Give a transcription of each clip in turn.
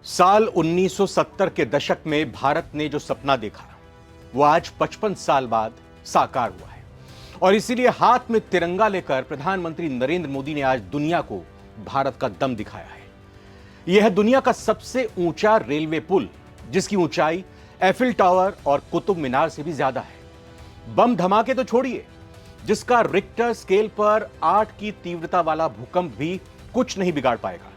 साल 1970 के दशक में भारत ने जो सपना देखा वो आज 55 साल बाद साकार हुआ है और इसीलिए हाथ में तिरंगा लेकर प्रधानमंत्री नरेंद्र मोदी ने आज दुनिया को भारत का दम दिखाया है। यह है दुनिया का सबसे ऊंचा रेलवे पुल जिसकी ऊंचाई एफिल टावर और कुतुब मीनार से भी ज्यादा है। बम धमाके तो छोड़िए, जिसका रिक्टर स्केल पर 8 की तीव्रता वाला भूकंप भी कुछ नहीं बिगाड़ पाएगा।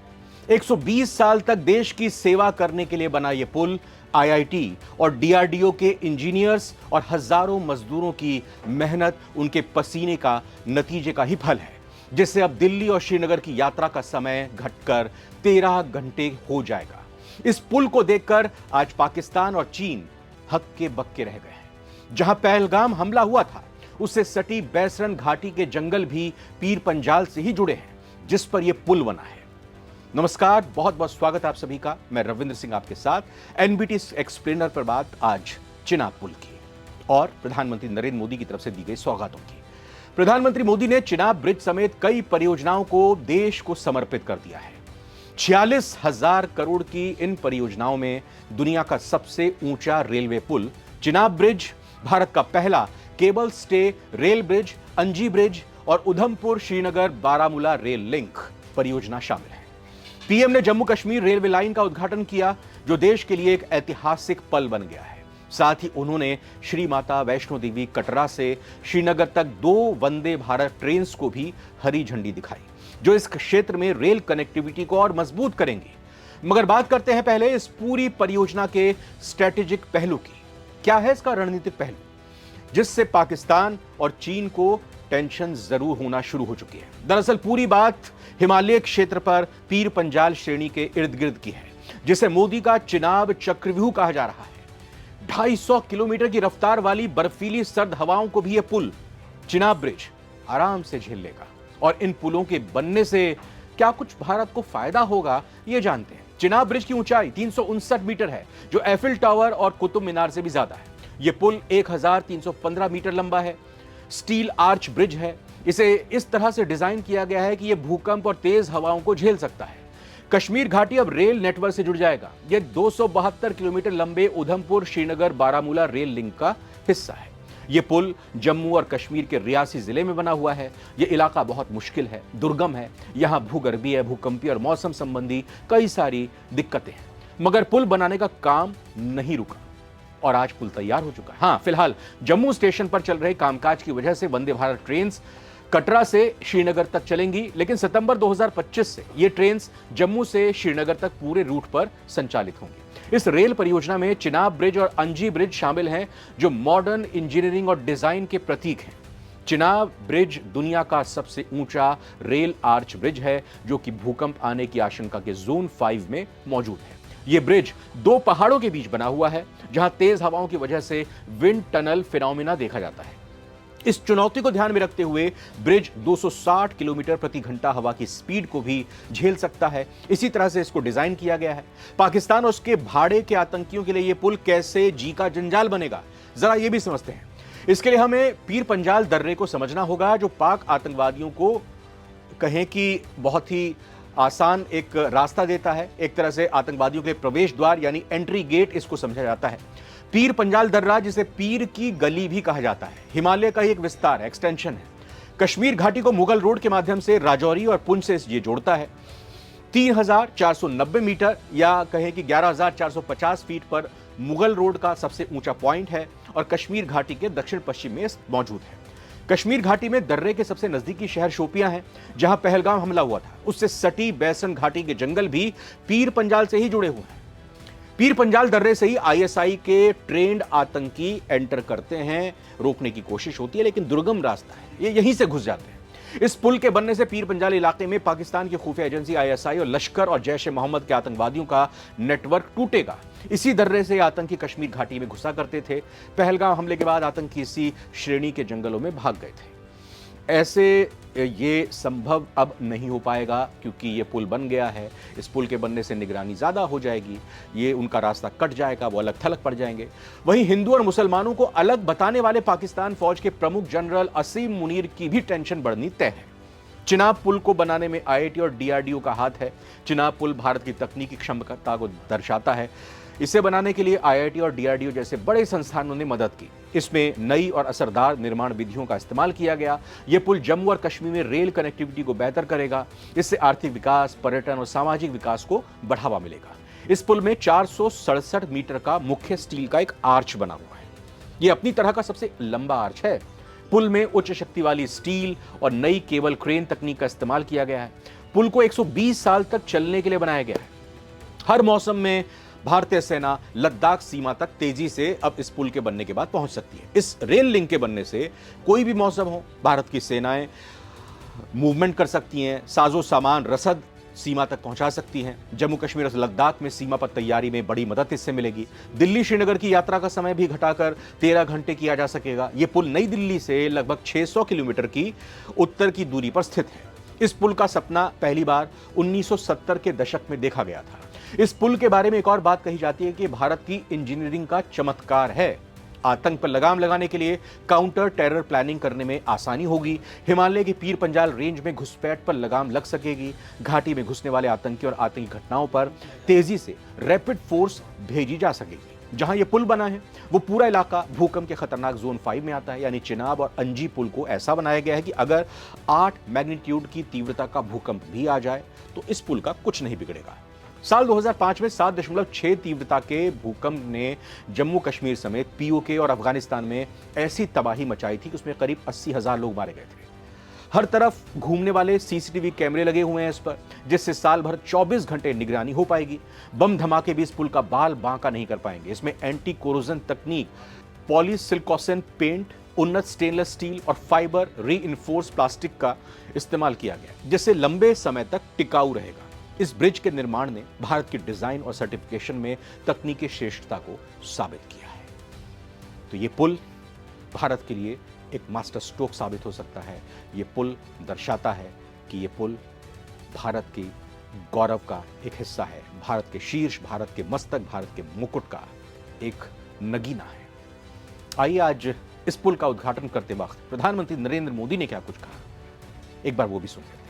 120 साल तक देश की सेवा करने के लिए बना यह पुल आईआईटी और डीआरडीओ के इंजीनियर्स और हजारों मजदूरों की मेहनत, उनके पसीने का नतीजे का ही फल है, जिससे अब दिल्ली और श्रीनगर की यात्रा का समय घटकर 13 घंटे हो जाएगा। इस पुल को देखकर आज पाकिस्तान और चीन हक्के बक्के रह गए हैं। जहां पहलगाम हमला हुआ था, उससे सटी बैसरन घाटी के जंगल भी पीर पंजाल से ही जुड़े हैं, जिस पर यह पुल बना है। नमस्कार, बहुत बहुत स्वागत है आप सभी का। मैं रविंद्र सिंह आपके साथ। एनबीटी एक्सप्लेनर पर बात आज चिनाब पुल की और प्रधानमंत्री नरेंद्र मोदी की तरफ से दी गई सौगातों की। प्रधानमंत्री मोदी ने चिनाब ब्रिज समेत कई परियोजनाओं को देश को समर्पित कर दिया है। 46,000 करोड़ की इन परियोजनाओं में दुनिया का सबसे ऊंचा रेलवे पुल चिनाब ब्रिज, भारत का पहला केबल स्टे रेल ब्रिज, अंजी ब्रिज और उधमपुर श्रीनगर बारामूला रेल लिंक परियोजना शामिल है। पीएम ने जम्मू कश्मीर रेलवे लाइन का उद्घाटन किया, जो देश के लिए एक ऐतिहासिक पल बन गया है। साथ ही उन्होंने श्री माता वैष्णो देवी कटरा से श्रीनगर तक 2 वंदे भारत ट्रेन को भी हरी झंडी दिखाई, जो इस क्षेत्र में रेल कनेक्टिविटी को और मजबूत करेंगी। मगर बात करते हैं पहले इस पूरी परियोजना के स्ट्रेटेजिक पहलू की। क्या है इसका रणनीतिक पहलू, जिससे पाकिस्तान और चीन को टेंशन जरूर होना शुरू हो चुकी है। दरअसल पूरी बात हिमालय क्षेत्र पर पीर पंजाल श्रेणी के इर्द गिर्द की है, जिसे मोदी का चिनाब चक्रव्यूह कहा जा रहा है। 250 किलोमीटर की रफ्तार वाली बर्फीली सर्द हवाओं को भी यह पुल चिनाब ब्रिज आराम से झेल लेगा। और इन पुलों के बनने से क्या कुछ भारत को फायदा होगा, यह जानते हैं। चिनाब ब्रिज की ऊंचाई 359 मीटर है, जो एफिल टावर और कुतुब मीनार से भी ज्यादा है। यह पुल 1315 मीटर लंबा है। स्टील आर्च ब्रिज है। इसे इस तरह से डिजाइन किया गया है कि यह भूकंप और तेज हवाओं को झेल सकता है। कश्मीर घाटी अब रेल नेटवर्क से जुड़ जाएगा। यह 272 किलोमीटर लंबे उधमपुर श्रीनगर बारामूला रेल लिंक का हिस्सा है। यह पुल जम्मू और कश्मीर के रियासी जिले में बना हुआ है। यह इलाका बहुत मुश्किल है, दुर्गम है। यहां भूगर्भीय, भूकंपीय और मौसम संबंधी कई सारी दिक्कतें हैं। मगर पुल बनाने का काम नहीं रुका और आज पुल तैयार हो चुका है। हां, फिलहाल जम्मू स्टेशन पर चल रहे कामकाज की वजह से वंदे भारत ट्रेन कटरा से श्रीनगर तक चलेंगी, लेकिन सितंबर 2025 से ये ट्रेन जम्मू से श्रीनगर तक पूरे रूट पर संचालित होंगी। इस रेल परियोजना में चिनाब ब्रिज और अंजी ब्रिज शामिल हैं, जो मॉडर्न इंजीनियरिंग और डिजाइन के प्रतीक हैं। चिनाब ब्रिज दुनिया का सबसे ऊंचा रेल आर्च ब्रिज है, जो कि भूकंप आने की आशंका के जोन 5 में मौजूद है। यह ब्रिज 2 पहाड़ों के बीच बना हुआ है, जहां तेज हवाओं की वजह से विंड टनल फिनोमिना देखा जाता है। इस चुनौती को ध्यान में रखते हुए ब्रिज 260 किलोमीटर प्रति घंटा हवा की स्पीड को भी झेल सकता है। इसी तरह से इसको डिजाइन किया गया है। पाकिस्तान और उसके भाड़े के आतंकियों के लिए यह पुल कैसे जी का जंजाल बनेगा, जरा यह भी समझते हैं। इसके लिए हमें पीर पंजाल दर्रे को समझना होगा, जो पाक आतंकवादियों को कहें कि बहुत ही आसान एक रास्ता देता है। एक तरह से आतंकवादियों के लिए प्रवेश द्वार यानी एंट्री गेट इसको समझा जाता है। पीर पंजाल दर्रा, जिसे पीर की गली भी कहा जाता है, हिमालय का एक विस्तार, एक्सटेंशन है। कश्मीर घाटी को मुगल रोड के माध्यम से राजौरी और पुंछ से ये जोड़ता है। 3,490 मीटर या कहें कि 11,450 फीट पर मुगल रोड का सबसे ऊंचा पॉइंट है और कश्मीर घाटी के दक्षिण पश्चिम में मौजूद है। कश्मीर घाटी में दर्रे के सबसे नजदीकी शहर शोपियां है, जहां पहलगाम हमला हुआ था। उससे सटी बैसन घाटी के जंगल भी पीर पंजाल से ही जुड़े हुए हैं। पीर पंजाल दर्रे से ही आईएसआई के ट्रेंड आतंकी एंटर करते हैं। रोकने की कोशिश होती है, लेकिन दुर्गम रास्ता है, ये यहीं से घुस जाते हैं। इस पुल के बनने से पीर पंजाल इलाके में पाकिस्तान की खुफिया एजेंसी आईएसआई और लश्कर और जैश ए मोहम्मद के आतंकवादियों का नेटवर्क टूटेगा। इसी दर्रे से आतंकी कश्मीर घाटी में घुसा करते थे। पहलगाम हमले के बाद आतंकी इसी श्रेणी के जंगलों में भाग गए थे। ऐसे ये संभव अब नहीं हो पाएगा, क्योंकि ये पुल बन गया है। इस पुल के बनने से निगरानी ज़्यादा हो जाएगी, ये उनका रास्ता कट जाएगा, वो अलग थलग पड़ जाएंगे। वहीं हिंदू और मुसलमानों को अलग बताने वाले पाकिस्तान फौज के प्रमुख जनरल असीम मुनीर की भी टेंशन बढ़नी तय है। चिनाब पुल को बनाने में आईआईटी और डीआरडीओ का हाथ है। चिनाब पुल भारत की तकनीकी क्षमता को दर्शाता है। इसे बनाने के लिए आईआईटी और डीआरडीओ जैसे बड़े संस्थानों ने मदद की। इसमें नई और असरदार निर्माण विधियों का इस्तेमाल किया गया। यह पुल जम्मू और कश्मीर में रेल कनेक्टिविटी को बेहतर करेगा। इससे आर्थिक विकास, पर्यटन और सामाजिक विकास को बढ़ावा मिलेगा। इस पुल में 467 मीटर का मुख्य स्टील का एक आर्च बना हुआ है। यह अपनी तरह का सबसे लंबा आर्च है। पुल में उच्च शक्ति वाली स्टील और नई केबल क्रेन तकनीक का इस्तेमाल किया गया है। पुल को 120 साल तक चलने के लिए बनाया गया है। हर मौसम में भारतीय सेना लद्दाख सीमा तक तेजी से अब इस पुल के बनने के बाद पहुंच सकती है। इस रेल लिंक के बनने से कोई भी मौसम हो, भारत की सेनाएं मूवमेंट कर सकती हैं, साजो सामान, रसद सीमा तक पहुंचा सकती हैं। जम्मू कश्मीर और लद्दाख में सीमा पर तैयारी में बड़ी मदद इससे मिलेगी। दिल्ली श्रीनगर की यात्रा का समय भी घटाकर 13 घंटे किया जा सकेगा। यह पुल नई दिल्ली से लगभग 600 किलोमीटर की उत्तर की दूरी पर स्थित है। इस पुल का सपना पहली बार 1970 के दशक में देखा गया था। इस पुल के बारे में एक और बात कही जाती है कि भारत की इंजीनियरिंग का चमत्कार है। आतंक पर लगाम लगाने के लिए काउंटर टेरर प्लानिंग करने में आसानी होगी। हिमालय की पीर पंजाल रेंज में घुसपैठ पर लगाम लग सकेगी। घाटी में घुसने वाले आतंकी और आतंकी घटनाओं पर तेजी से रैपिड फोर्स भेजी जा सकेगी। जहां यह पुल बना है वो पूरा इलाका भूकंप के खतरनाक जोन 5 में आता है। यानी चिनाब और अंजी पुल को ऐसा बनाया गया है कि अगर 8 मैग्नीट्यूड की तीव्रता का भूकंप भी आ जाए तो इस पुल का कुछ नहीं बिगड़ेगा। साल 2005 में 7.6 तीव्रता के भूकंप ने जम्मू कश्मीर समेत पीओके और अफगानिस्तान में ऐसी तबाही मचाई थी कि उसमें करीब 80,000 लोग मारे गए थे। हर तरफ घूमने वाले सीसीटीवी कैमरे लगे हुए हैं इस पर, जिससे साल भर 24 घंटे निगरानी हो पाएगी। बम धमाके भी इस पुल का बाल बांका नहीं कर पाएंगे। इसमें एंटी कोरोजन तकनीक, पॉलीसिलिकॉन पेंट, उन्नत स्टेनलेस स्टील और फाइबर रीइंफोर्स प्लास्टिक का इस्तेमाल किया गया, जिससे लंबे समय तक टिकाऊ रहेगा। इस ब्रिज के निर्माण ने भारत की डिजाइन और सर्टिफिकेशन में तकनीकी श्रेष्ठता को साबित किया है। तो ये पुल भारत के लिए एक मास्टर स्ट्रोक साबित हो सकता है। ये पुल दर्शाता है कि ये पुल भारत की गौरव का एक हिस्सा है, भारत के शीर्ष, भारत के मस्तक, भारत के मुकुट का एक नगीना है। आइए आज इस पुल का उद्घाटन करते वक्त प्रधानमंत्री नरेंद्र मोदी ने क्या कुछ कहा, एक बार वो भी सुनिए।